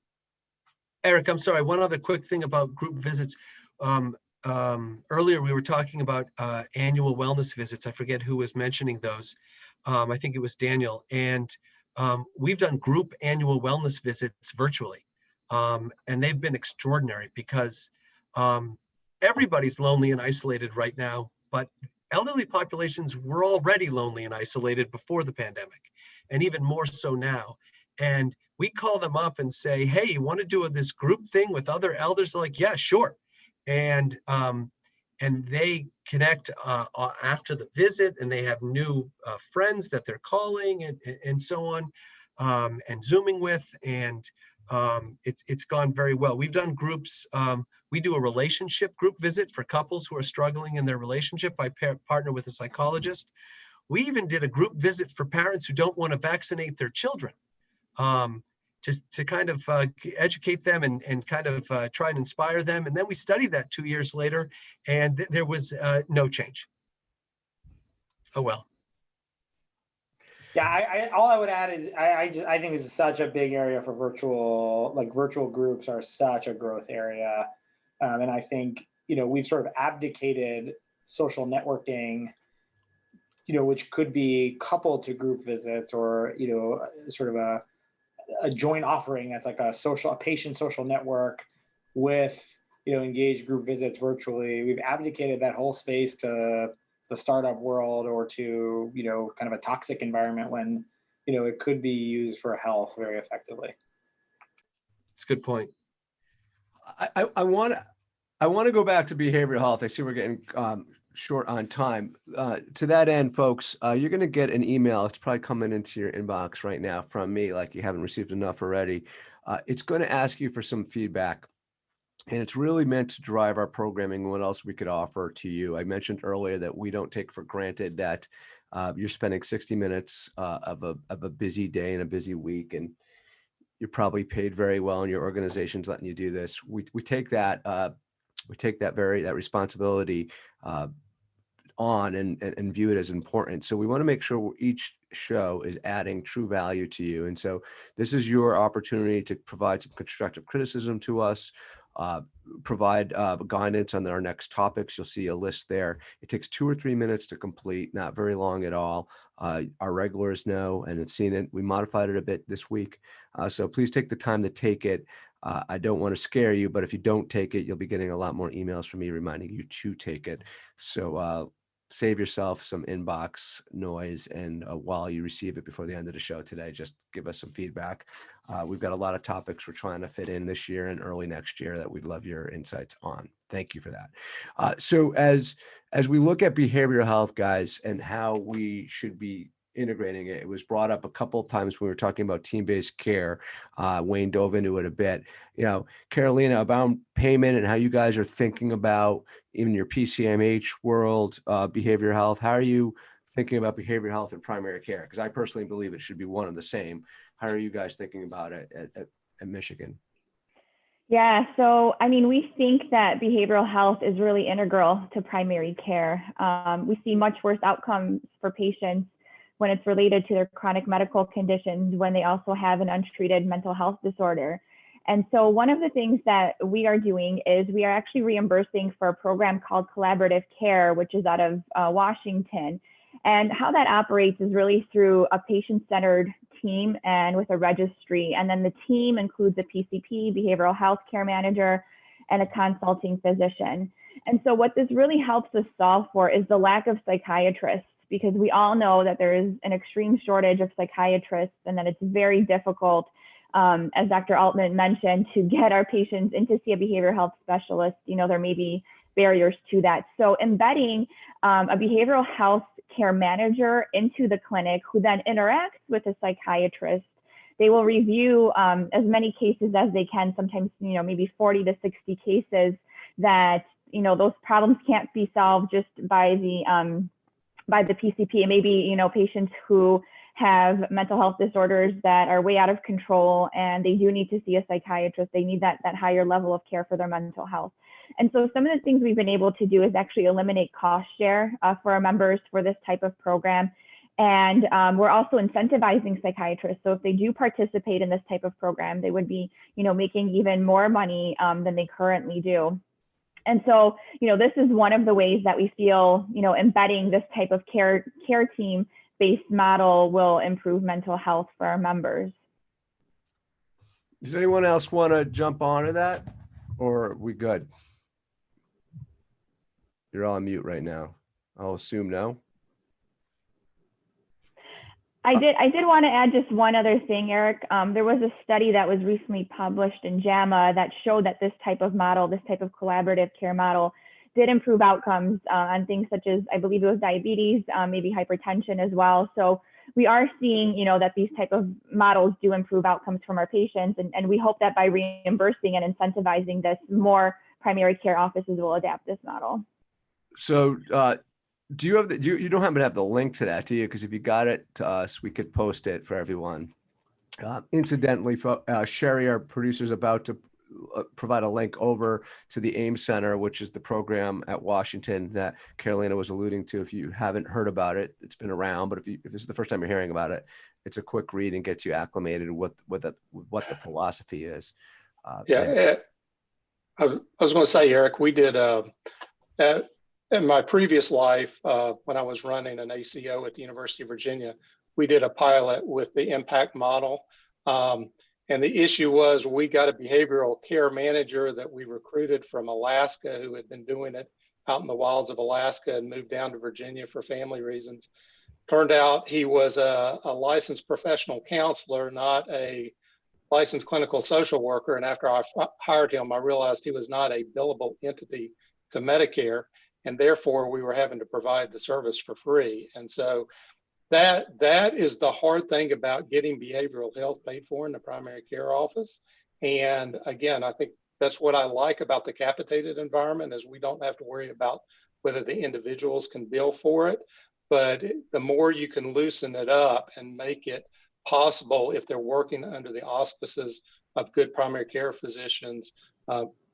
Eric, I'm sorry. One other quick thing about group visits. Earlier we were talking about annual wellness visits. I forget who was mentioning those. I think it was Daniel. And we've done group annual wellness visits virtually. And they've been extraordinary because everybody's lonely and isolated right now, but elderly populations were already lonely and isolated before the pandemic, and even more so now. And we call them up and say, hey, you want to do this group thing with other elders? They're like, yeah, sure. And they connect after the visit, and they have new friends that they're calling and so on, and Zooming with, and it's gone very well. We've done groups. We do a relationship group visit for couples who are struggling in their relationship. I partner with a psychologist. We even did a group visit for parents who don't want to vaccinate their children, to kind of educate them and kind of try and inspire them. And then we studied that 2 years later, and there was no change. Oh, well. Yeah, all I would add is I think this is such a big area for virtual groups are such a growth area. And I think, we've sort of abdicated social networking, which could be coupled to group visits or, sort of a joint offering that's like a patient social network with, engaged group visits virtually. We've abdicated that whole space to the startup world or to, kind of a toxic environment when, it could be used for health very effectively. It's a good point. I want to go back to behavioral health. I see we're getting short on time. To that end, folks, you're going to get an email. It's probably coming into your inbox right now from me, like you haven't received enough already. It's going to ask you for some feedback, and it's really meant to drive our programming and what else we could offer to you. I mentioned earlier that we don't take for granted that you're spending 60 minutes of a busy day and a busy week, and you're probably paid very well, and your organization's letting you do this. We take that that responsibility on and view it as important. So we want to make sure each show is adding true value to you. And so this is your opportunity to provide some constructive criticism to us, provide guidance on our next topics. You'll see a list there. It takes 2 or 3 minutes to complete, not very long at all. Our regulars know and have seen it. We modified it a bit this week. So please take the time to take it. I don't want to scare you, but if you don't take it, you'll be getting a lot more emails from me reminding you to take it. So save yourself some inbox noise, and while you receive it before the end of the show today, just give us some feedback. We've got a lot of topics we're trying to fit in this year and early next year that we'd love your insights on. Thank you for that. So as we look at behavioral health, guys, and how we should be integrating it, it was brought up a couple of times when we were talking about team-based care. Wayne dove into it a bit. Carolina, about payment and how you guys are thinking about even your PCMH world, behavioral health. How are you thinking about behavioral health and primary care? Because I personally believe it should be one and the same. How are you guys thinking about it at Michigan? Yeah, so I mean, we think that behavioral health is really integral to primary care. We see much worse outcomes for patients when it's related to their chronic medical conditions, when they also have an untreated mental health disorder. And so one of the things that we are doing is we are actually reimbursing for a program called Collaborative Care, which is out of Washington. And how that operates is really through a patient-centered team and with a registry. And then the team includes a PCP, behavioral health care manager, and a consulting physician. And so what this really helps us solve for is the lack of psychiatrists, because we all know that there is an extreme shortage of psychiatrists and that it's very difficult, as Dr. Altman mentioned, to get our patients in to see a behavioral health specialist. There may be barriers to that. So embedding a behavioral health care manager into the clinic who then interacts with a psychiatrist, they will review as many cases as they can, sometimes, maybe 40 to 60 cases that, those problems can't be solved just by the PCP. And maybe, patients who have mental health disorders that are way out of control and they do need to see a psychiatrist. They need that higher level of care for their mental health. And so some of the things we've been able to do is actually eliminate cost share for our members for this type of program. And we're also incentivizing psychiatrists. So if they do participate in this type of program, they would be, making even more money than they currently do. And so, this is one of the ways that we feel, embedding this type of care team-based model will improve mental health for our members. Does anyone else want to jump onto that, or are we good? You're all on mute right now. I'll assume no. I did want to add just one other thing, Eric. There was a study that was recently published in JAMA that showed that this type of model, this type of collaborative care model, did improve outcomes on things such as, I believe it was diabetes, maybe hypertension as well. So we are seeing, that these type of models do improve outcomes from our patients. And we hope that by reimbursing and incentivizing this, more primary care offices will adapt this model. So do you have you don't happen to have the link to that, do you? Because if you got it to us, we could post it for everyone. Incidentally, Sherry, our producer, is about to provide a link over to the AIMS Center, which is the program at Washington that Carolina was alluding to. If you haven't heard about it, it's been around, but if this is the first time you're hearing about it, it's a quick read and gets you acclimated with what the philosophy is. I was going to say, Eric, we did in my previous life, when I was running an ACO at the University of Virginia, we did a pilot with the impact model. And the issue was we got a behavioral care manager that we recruited from Alaska who had been doing it out in the wilds of Alaska and moved down to Virginia for family reasons. Turned out he was a licensed professional counselor, not a licensed clinical social worker. And after I hired him, I realized he was not a billable entity to Medicare, and therefore we were having to provide the service for free. And so that is the hard thing about getting behavioral health paid for in the primary care office. And again, I think that's what I like about the capitated environment, is we don't have to worry about whether the individuals can bill for it. But the more you can loosen it up and make it possible, if they're working under the auspices of good primary care physicians,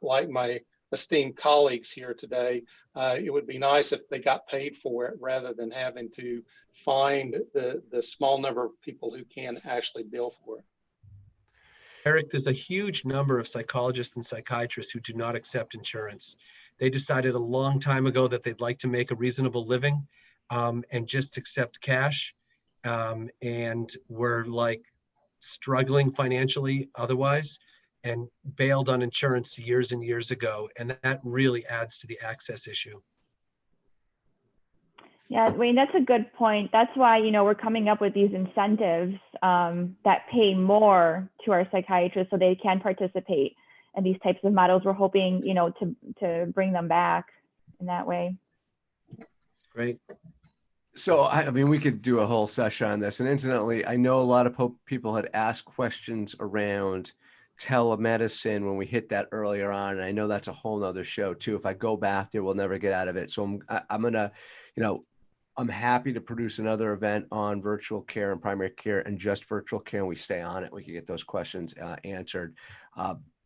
like my esteemed colleagues here today, it would be nice if they got paid for it rather than having to find the small number of people who can actually bill for it. Eric, there's a huge number of psychologists and psychiatrists who do not accept insurance. They decided a long time ago that they'd like to make a reasonable living and just accept cash. And we're like struggling financially otherwise. and bailed on insurance years and years ago. And that really adds to the access issue. Yeah, Wayne, that's a good point. That's why, we're coming up with these incentives that pay more to our psychiatrists so they can participate in these types of models. We're hoping, to bring them back in that way. Great. So, I mean, we could do a whole session on this. And incidentally, I know a lot of people had asked questions around telemedicine when we hit that earlier on. And I know that's a whole nother show too. If I go back there, we'll never get out of it. So I'm going to, I'm happy to produce another event on virtual care and primary care and just virtual care. And we stay on it. We can get those questions answered.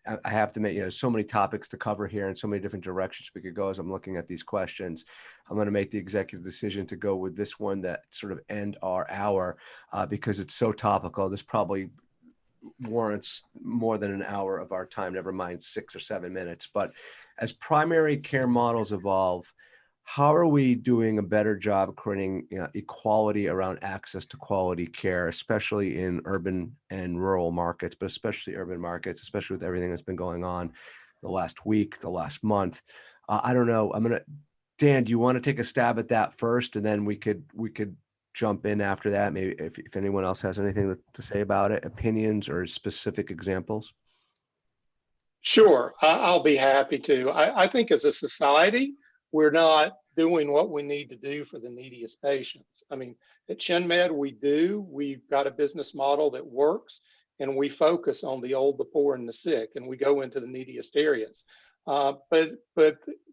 I have to admit, so many topics to cover here and so many different directions we could go as I'm looking at these questions. I'm going to make the executive decision to go with this one that sort of end our hour because it's so topical. This probably warrants more than an hour of our time, never mind 6 or 7 minutes. But as primary care models evolve, how are we doing a better job of creating equality around access to quality care, especially in urban and rural markets, but especially urban markets, especially with everything that's been going on the last week, the last month? I don't know. Dan, do you want to take a stab at that first, and then we could jump in after that? Maybe if anyone else has anything to say about it, opinions or specific examples. Sure, I'll be happy to. I think as a society, we're not doing what we need to do for the neediest patients. I mean, at ChenMed, we've got a business model that works, and we focus on the old, the poor, and the sick, and we go into the neediest areas. But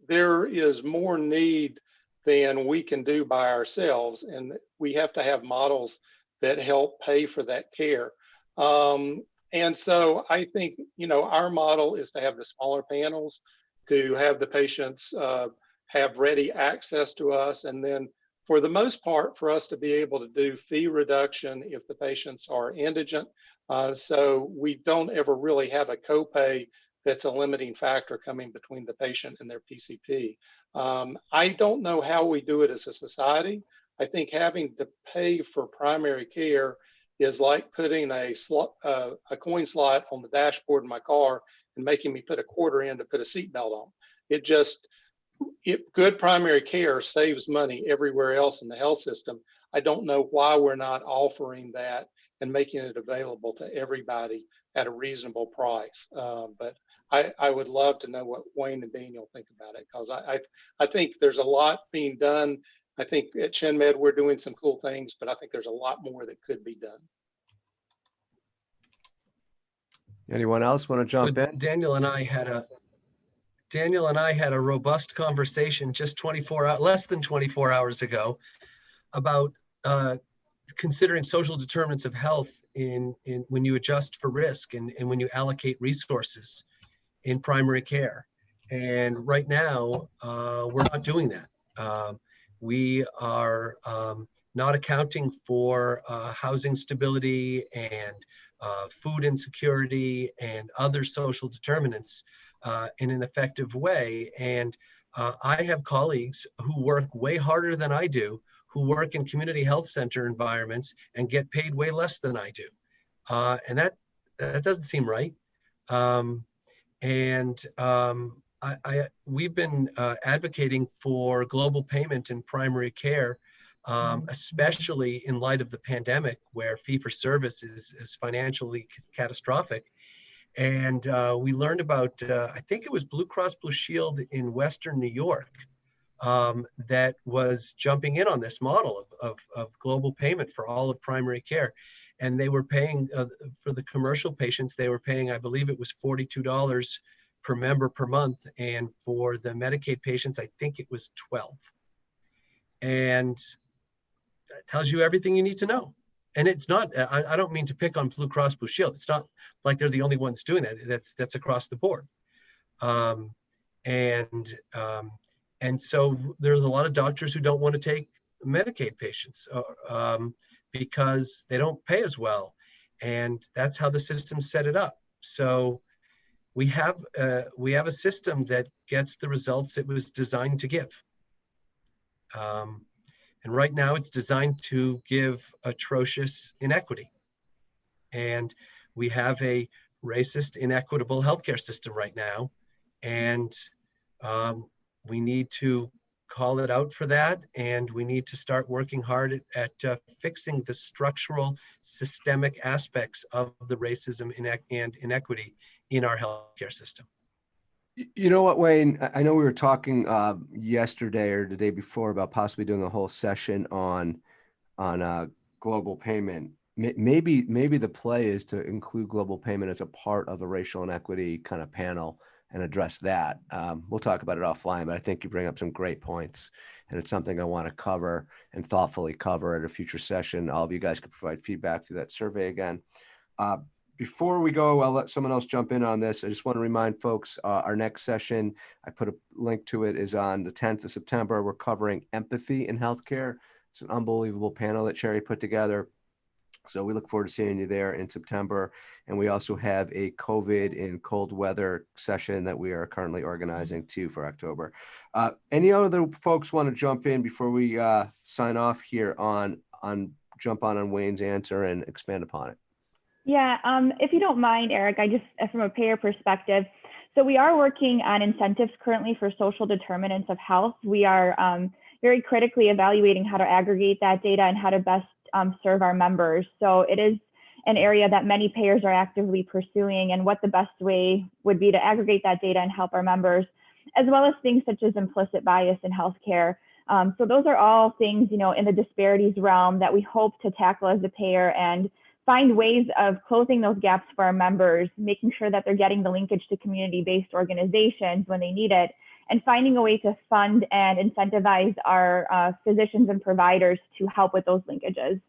there is more need than we can do by ourselves, and we have to have models that help pay for that care. And so I think, our model is to have the smaller panels, to have the patients have ready access to us, and then for the most part, for us to be able to do fee reduction if the patients are indigent. So we don't ever really have a copay that's a limiting factor coming between the patient and their PCP. I don't know how we do it as a society. I think having to pay for primary care is like putting a coin slot on the dashboard in my car and making me put a quarter in to put a seatbelt on. Good primary care saves money everywhere else in the health system. I don't know why we're not offering that and making it available to everybody at a reasonable price. But I would love to know what Wayne and Daniel think about it, because I think there's a lot being done. I think at ChenMed, we're doing some cool things, but I think there's a lot more that could be done. Anyone else want to jump in? Daniel and I had a robust conversation just less than 24 hours ago about considering social determinants of health in when you adjust for risk and when you allocate resources in primary care. And right now, we're not doing that. We are not accounting for housing stability and food insecurity and other social determinants in an effective way. And I have colleagues who work way harder than I do, who work in community health center environments and get paid way less than I do. And that doesn't seem right. We've been advocating for global payment in primary care, especially in light of the pandemic, where fee-for-service is financially catastrophic. And we learned about, I think it was Blue Cross Blue Shield in Western New York that was jumping in on this model of global payment for all of primary care. And they were paying, for the commercial patients, they were paying, I believe it was $42 per member per month. And for the Medicaid patients, I think it was $12. And that tells you everything you need to know. And it's not, I don't mean to pick on Blue Cross Blue Shield. It's not like they're the only ones doing that. That's across the board. And so there's a lot of doctors who don't want to take Medicaid patients because they don't pay as well. And that's how the system set it up. So we have a system that gets the results it was designed to give. And right now it's designed to give atrocious inequity. And we have a racist, inequitable healthcare system right now. And we need to call it out for that. And we need to start working hard at fixing the structural, systemic aspects of the racism and inequity in our healthcare system. You know what, Wayne? I know we were talking yesterday or the day before about possibly doing a whole session on global payment. Maybe the play is to include global payment as a part of a racial inequity kind of panel and address that. We'll talk about it offline, but I think you bring up some great points, and it's something I want to cover and thoughtfully cover at a future session. All of you guys can provide feedback through that survey again. Before we go, I'll let someone else jump in on this. I just want to remind folks, our next session, I put a link to it, is on the 10th of September. We're covering empathy in healthcare. It's an unbelievable panel that Sherry put together. So we look forward to seeing you there in September. And we also have a COVID and cold weather session that we are currently organizing too for October. Any other folks want to jump in before we sign off here on jump on Wayne's answer and expand upon it? Yeah, if you don't mind, Eric, I just, from a payer perspective, so we are working on incentives currently for social determinants of health. We are very critically evaluating how to aggregate that data and how to best serve our members. So it is an area that many payers are actively pursuing, and what the best way would be to aggregate that data and help our members, as well as things such as implicit bias in healthcare. So those are all things, in the disparities realm that we hope to tackle as a payer and find ways of closing those gaps for our members, making sure that they're getting the linkage to community-based organizations when they need it, and finding a way to fund and incentivize our physicians and providers to help with those linkages.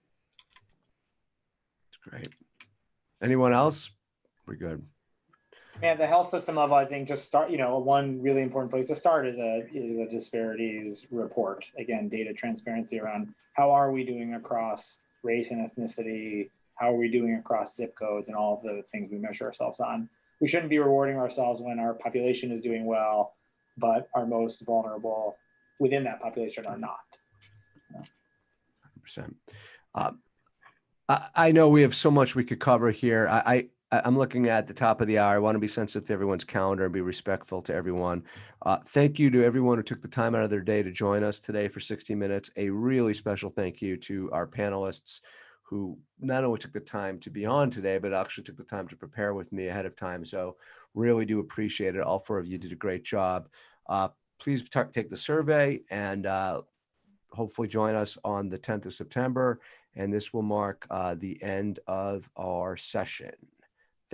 That's great. Anyone else? We're good. Man, the health system level, I think, just start, one really important place to start is a disparities report. Again, data transparency around how are we doing across race and ethnicity, how are we doing across zip codes and all of the things we measure ourselves on. We shouldn't be rewarding ourselves when our population is doing well, but our most vulnerable within that population are not. 100%. I know we have so much we could cover here. I'm looking at the top of the hour. I want to be sensitive to everyone's calendar and be respectful to everyone. Thank you to everyone who took the time out of their day to join us today for 60 minutes. A really special thank you to our panelists who not only took the time to be on today, but actually took the time to prepare with me ahead of time. So really do appreciate it. All four of you did a great job. Please take the survey and hopefully join us on the 10th of September. And this will mark the end of our session.